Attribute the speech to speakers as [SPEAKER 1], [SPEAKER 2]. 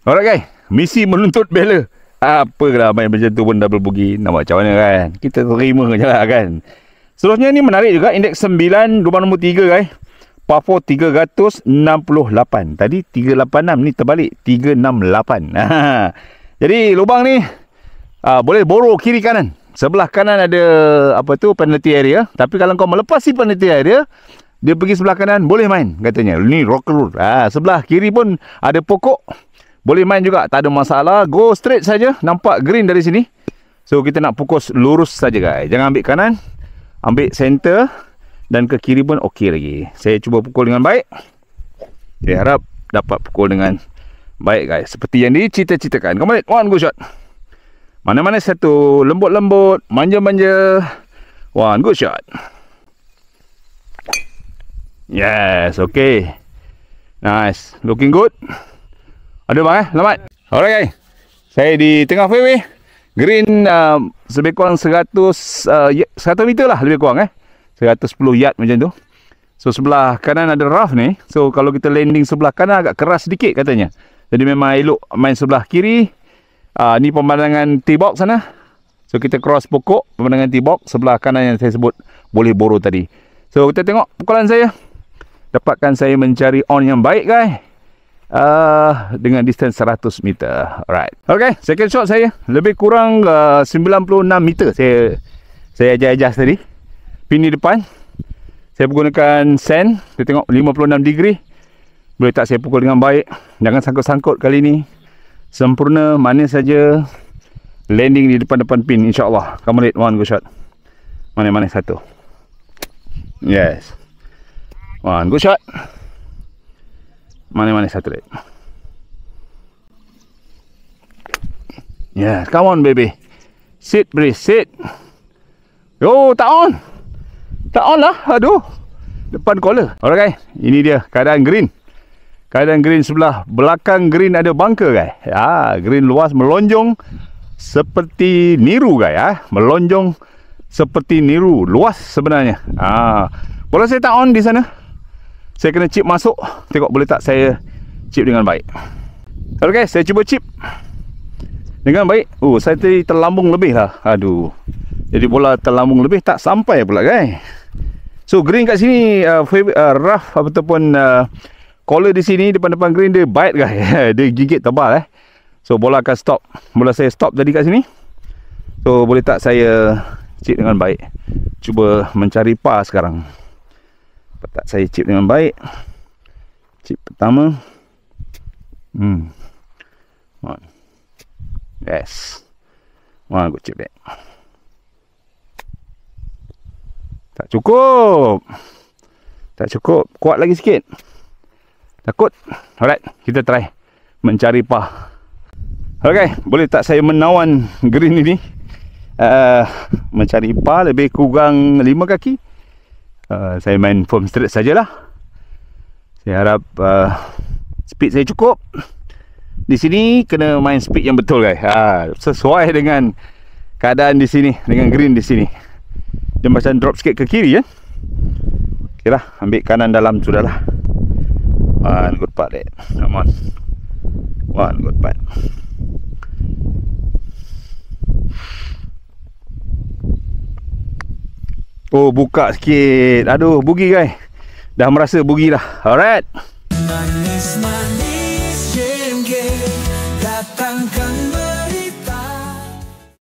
[SPEAKER 1] Alright guys, misi menuntut bela. Apalah main macam tu pun double bogey. Nak buat macam mana kan? Kita terima je lah kan. Seterusnya ni menarik juga. Indeks 9, lubang nombor 3 guys. Par 4 368. Tadi 386, ni terbalik 368. Jadi lubang ni boleh borrow kiri kanan. Sebelah kanan ada apa tu, penalty area. Tapi kalau kau melepasi penalty area, dia pergi sebelah kanan boleh main katanya. Ni rocker road. Sebelah kiri pun ada pokok. Boleh main juga, tak ada masalah. Go straight saja. Nampak green dari sini. So kita nak fokus lurus saja guys. Jangan ambil kanan, ambil center, dan ke kiri pun okey lagi. Saya cuba pukul dengan baik. Saya harap dapat pukul dengan baik guys, seperti yang dicita-citakan. Come on, one go shot. Mana-mana satu, lembut-lembut, manja-manja. One good shot. Yes, okay. Nice, looking good. Ada bang selamat. Alright guys, saya di tengah fairway. Green lebih kurang 100 meter lah lebih kurang 110 yard macam tu. So sebelah kanan ada rough ni. So kalau kita landing sebelah kanan agak keras sedikit katanya. Jadi memang elok main sebelah kiri. Ni pemandangan tee box sana. So kita cross pokok, pemandangan tee box sebelah kanan yang saya sebut boleh borrow tadi. So kita tengok pukulan saya. Dapatkan saya mencari on yang baik guys. Dengan distance 100 meter. Alright. Okay, second shot saya lebih kurang 96 meter. Saya adjust tadi. Pin di depan. Saya menggunakan sand. Kita tengok 56 degree. Boleh tak saya pukul dengan baik. Jangan sangkut-sangkut kali ni. Sempurna, manis saja. Landing di depan-depan pin, insyaAllah. Come on, one go shot. Mana-mana satu. Yes. One go shot. Mana-mana satu lagi. Yes, come on baby. Sit, breathe, sit. Yo, tak on. Tak on lah, aduh. Depan collar. Alright guys, ini dia keadaan green. Keadaan green sebelah belakang green ada bunker guys. Green luas melonjong seperti niru guys. Melonjong seperti niru, luas sebenarnya. Bola saya tak on di sana. Saya kena chip masuk. Tengok boleh tak saya chip dengan baik. Alright guys, saya cuba chip dengan baik. Saya tadi terlambung lebih lah. Aduh. Jadi bola terlambung lebih, tak sampai pula guys. So green kat sini rough ataupun collar di sini depan-depan green dia bite guys. Dia gigit tebal So bola akan stop. Bola saya stop tadi kat sini. So boleh tak saya chip dengan baik. Cuba mencari par sekarang. Tak saya chip dengan baik. Chip pertama. One. Yes. One good chip back. Tak cukup. Tak cukup. Kuat lagi sikit. Takut. Alright, kita try mencari par. Okay, boleh tak saya menawan green ini mencari par lebih kurang 5 kaki. Saya main form straight sajalah. Saya harap speed saya cukup. Di sini kena main speed yang betul guys. Sesuai dengan keadaan di sini, dengan green di sini. Dia macam drop sikit ke kiri kan. Okay lah, ambil kanan dalam sudahlah. One good putt there. Come on. One good putt. Buka sikit. Aduh, bogey guys. Dah merasa bogey dah. Alright.